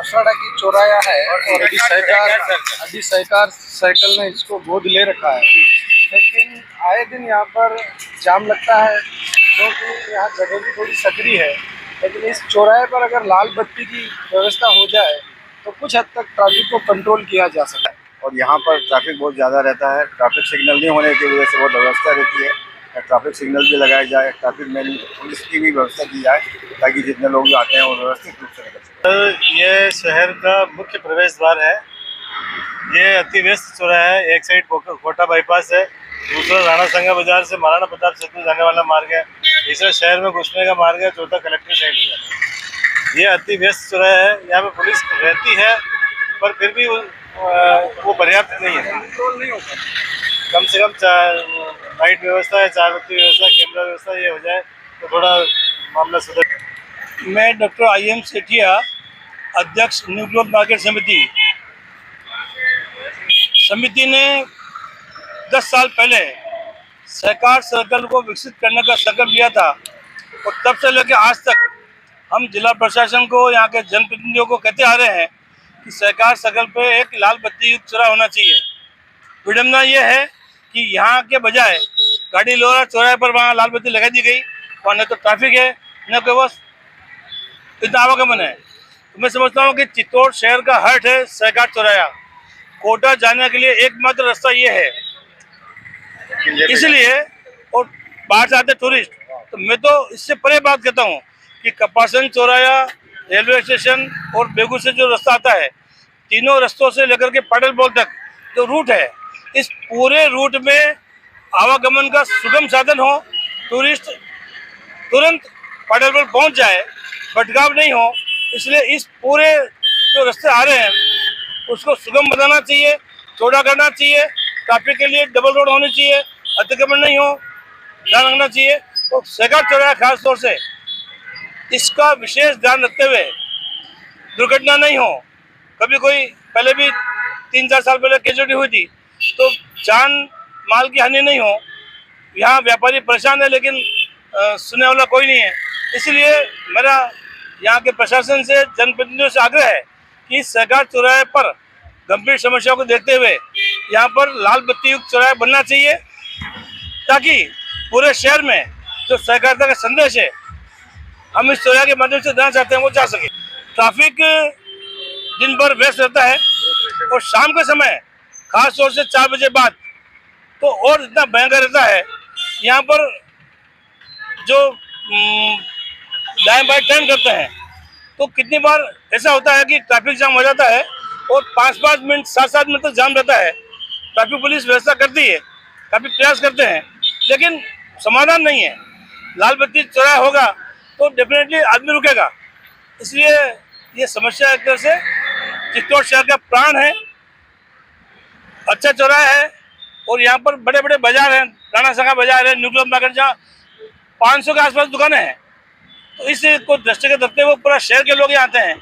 मसराड़ा की चौराया है और अभी सरकार साइकिल ने इसको गोद ले रखा है, लेकिन आए दिन यहाँ पर जाम लगता है क्योंकि यहाँ जगह भी थोड़ी सकरी है। लेकिन इस चौराहे पर अगर लाल बत्ती की व्यवस्था हो जाए तो कुछ हद तक ट्रैफिक को कंट्रोल किया जा सकता है। और यहाँ पर ट्रैफिक बहुत ज़्यादा रहता है। ट्रैफिक सिग्नल नहीं होने की वजह से बहुत व्यवस्था रहती है। ट्रैफिक सिग्नल भी लगाया जाए, ट्रैफिक में पुलिस की भी व्यवस्था की जाए ताकि जितने लोग आते हैं वो व्यवस्थित रूप से निकल सकें। ये शहर का मुख्य प्रवेश द्वार है। ये अति व्यस्त चौराहा है। एक साइड कोटा बाईपास है, दूसरा राणा संगा बाजार से महाराणा प्रताप सेतु जाने वाला मार्ग है, तीसरा शहर में घुसने का मार्ग है, चौथा कलेक्ट्रेट साइड है। ये अति व्यस्त चौराहा है। यहाँ पे पुलिस रहती है पर फिर भी वो पर्याप्त नहीं है, कंट्रोल नहीं होता। कम से कम लाइट व्यवस्था है, चार बत्ती व्यवस्था, कैमरा व्यवस्था ये हो जाए तो थोड़ा मामला सुधर। मैं डॉक्टर IM सेठिया, अध्यक्ष न्यू ग्लोब मार्केट समिति ने 10 साल पहले सहकार सर्कल को विकसित करने का संकल्प लिया था और तब से लेकर आज तक हम जिला प्रशासन को, यहाँ के जनप्रतिनिधियों को कहते आ रहे हैं कि सहकार सर्कल पे एक लाल बत्ती युक्त चौराहा होना चाहिए। विडम्बना ये है कि यहाँ के बजाय गाड़ी लोरा चौराहे पर वहाँ लाल बत्ती लगा दी गई। वहाँ न तो ट्रैफिक है न कोई बस इतना आवागमन है। तो मैं समझता हूँ कि चित्तौड़ शहर का हर्ट है सहकार चौराहा। कोटा जाने के लिए एकमात्र रास्ता ये है, इसलिए और बाहर से आते टूरिस्ट। तो मैं तो इससे परे बात कहता हूँ कि कपासन चौराहा, रेलवे स्टेशन और बेगू से जो रास्ता आता है, तीनों रास्तों से लेकर के पाटल बोल तक जो रूट है, इस पूरे रूट में आवागमन का सुगम साधन हो, टूरिस्ट तुरंत पाटल बोल पहुँच जाए, भटकाव नहीं हो। इसलिए इस पूरे जो रास्ते आ रहे हैं उसको सुगम बनाना चाहिए, चौड़ा करना चाहिए। ट्रैफिक के लिए डबल रोड होनी चाहिए, अतिक्रमण नहीं हो, ध्यान रखना चाहिए। तो सहकार चौराहा खास तौर से इसका विशेष ध्यान रखते हुए दुर्घटना नहीं हो। कभी कोई पहले भी 3-4 साल पहले कैजुअलिटी हुई थी, तो जान माल की हानि नहीं हो। यहाँ व्यापारी परेशान है लेकिन सुनने वाला कोई नहीं है। इसलिए मेरा यहाँ के प्रशासन से, जनप्रतिनिधियों से आग्रह है कि सहकार चौराहे पर गंभीर समस्याओं को देखते हुए यहाँ पर लाल बत्ती युक्त चौराहा बनना चाहिए ताकि पूरे शहर में जो सहकारिता का संदेश है हम इस चौराहे के माध्यम से देना चाहते हैं वो जा सके। ट्रैफिक दिन भर व्यस्त रहता है और शाम के समय खास तौर से 4 बजे बाद तो और इतना भयंकर रहता है। यहाँ पर जो दाएं बाएं टर्न करते हैं तो कितनी बार ऐसा होता है कि ट्रैफिक जाम हो जाता है और 5-5 मिनट 7-7 मिनट तक जाम रहता है। ट्रैफिक पुलिस व्यवस्था करती है, काफ़ी प्रयास करते हैं, लेकिन समाधान नहीं है। लाल बत्ती चौराहा होगा तो डेफिनेटली आदमी रुकेगा। इसलिए ये समस्या एक तरह से चित्तौड़ शहर का प्राण है। अच्छा चौराहा है और यहाँ पर बड़े बड़े बाजार हैं, राणा संगा बाजार है, न्यू ग्लोब मार्केट, जहाँ 500 के आसपास दुकानें हैं। तो इसको दृष्टिगत रखते हुए पूरा शहर के लोग यहाँ आते हैं।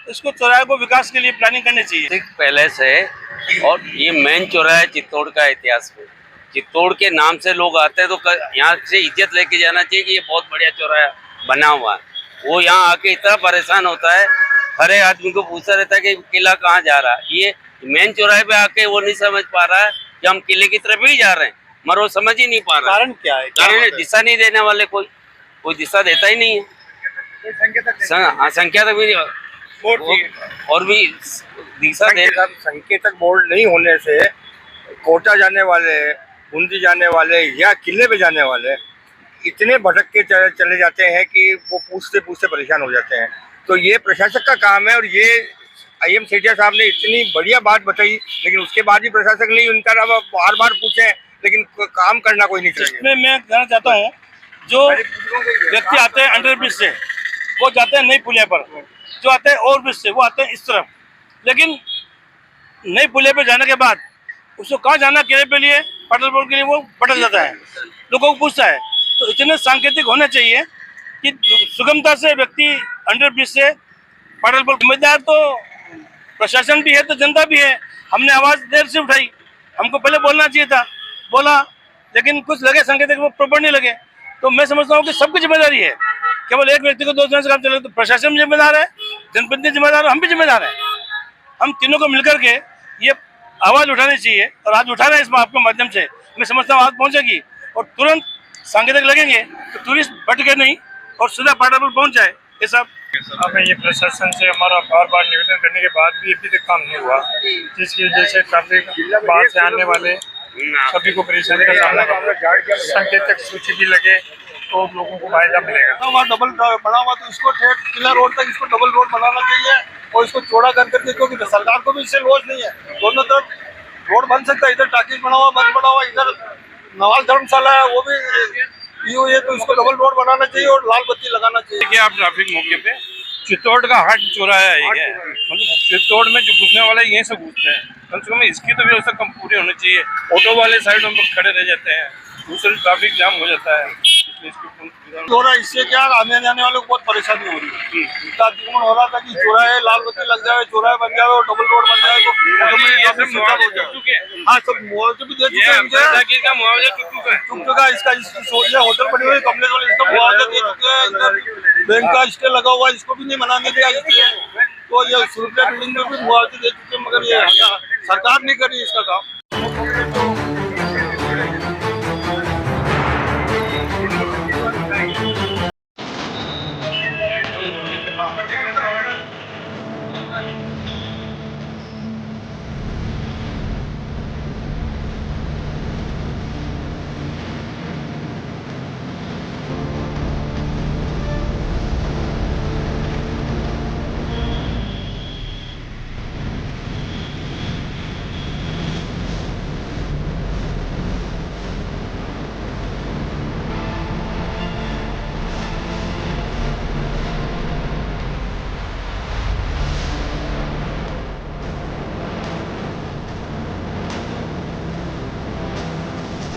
इसको चौराहे को विकास के लिए प्लानिंग करनी चाहिए। पैलेस है और ये मेन चौराहा है चित्तौड़ का इतिहास में। चित्तौड़ के नाम से लोग आते हैं तो यहाँ से इज्जत लेके जाना चाहिए कि ये बहुत बढ़िया चौराहा बना हुआ है। वो यहाँ आके इतना परेशान होता है, हर एक आदमी को पूछता रहता है कि किला कहाँ जा रहा है। ये मेन चौराहे पे आके वो नहीं समझ पा रहा है कि हम किले की तरफ ही जा रहे हैं, मगर वो समझ ही नहीं पा रहा। कारण क्या है? कारण दिशा नहीं देने वाले, कोई दिशा देता ही नहीं है। संख्या तक भी और भी दिशा संकेतक बोर्ड नहीं होने से कोटा जाने वाले, बूंदी जाने वाले या किले पे जाने वाले इतने भटक के चले जाते हैं कि वो पूछते पूछते परेशान हो जाते हैं। तो ये प्रशासक का काम है और ये IM सेठिया साहब ने इतनी बढ़िया बात बताई, लेकिन उसके बाद भी प्रशासक नहीं, उनका बार बार पूछे लेकिन काम करना कोई नहीं चाहिए। इसमें मैं कहना चाहता हूँ, जो व्यक्ति आते हैं अंडर ब्रिज से वो जाते हैं नई पुलिया पर, जो आते हैं ओवर ब्रिज से वो आते हैं इस तरफ। लेकिन नई पुलिया पे जाने के बाद उसको कहाँ जाना किले पे लिए, पाटल बोर्ड के लिए, वो बदल जाता है, लोगों को पूछता है। तो इतने सांकेतिक होने चाहिए कि सुगमता से व्यक्ति अंडर ब्रिज से पाटल बोर्ड। जिम्मेदार तो प्रशासन भी है तो जनता भी है। हमने आवाज़ देर से उठाई, हमको पहले बोलना चाहिए था, बोला, लेकिन कुछ लगे संकेतिक वो प्रॉपर नहीं लगे। तो मैं समझता हूँ कि सबकी जिम्मेदारी है, केवल एक व्यक्ति को दोष देने से काम चलेगा। तो प्रशासन जिम्मेदार है, जनप्रतिनिधि जिम्मेदार, हम भी जिम्मेदार हैं। हम तीनों को मिलकर के ये आवाज उठानी चाहिए और आज उठा रहे हैं इस आपके माध्यम से। मैं समझता हूँ आज पहुंचेगी और तुरंत सांकेतिक लगेंगे तो टूरिस्ट भटके नहीं और सीधा पाटा पर पहुंच जाए। ये सब हमें ये प्रशासन से हमारा बार बार निवेदन करने के बाद भी अभी तक काम नहीं हुआ, जिसकी वजह से ट्रैफिक बाहर से आने वाले सभी को परेशानी का सामना करना। संकेतक सूची भी लगे तो लोगों को फायदा मिलेगा। डबल बना हुआ तो इसको किला रोड तक इसको डबल रोड बनाना चाहिए और इसको चौड़ा कर करके, क्योंकि सरकार को भी इससे लॉस नहीं है। दोनों तरफ रोड बन सकता है, इधर टाकीज बना हुआ बंद पड़ा हुआ, इधर नवाल धर्मशाला है वो भी ये तो इसको डबल रोड बनाना चाहिए और लाल बत्ती लगाना चाहिए। देखिए आप ट्रैफिक मौके पे चित्तौड़ का हाट चौराहा है, ये है मतलब चित्तौड़ में जो घुसने वाले यहीं से घुसते हैं। कम से कम इसकी तो व्यवस्था कम पूरी होनी चाहिए। ऑटो वाले साइड में खड़े रह जाते हैं, दूसरे ट्रैफिक जाम हो जाता है। हो रहा है इससे क्या आने जाने वालों को बहुत परेशानी हो रही है। इसका अतिक्रमण हो रहा था कि चौराहे लाल बत्ती लग जाए, चौराहे बन जाए और डबल रोड बन जाए तो हाँ सब मुआवजे भी दे चुके हैं, मुआवजा चुक चुका है। इसका ये होटल बनी हुई कमलेश वाले इसका मुआवजा दे चुके हैं। इधर बैंक का स्टे लगा हुआ है, इसको भी नहीं बनाने दिया इसलिए। तो ये सुरक्षा बिल्डिंग में भी मुआवजे दे चुके हैं, मगर ये सरकार नहीं कर रही इसका काम।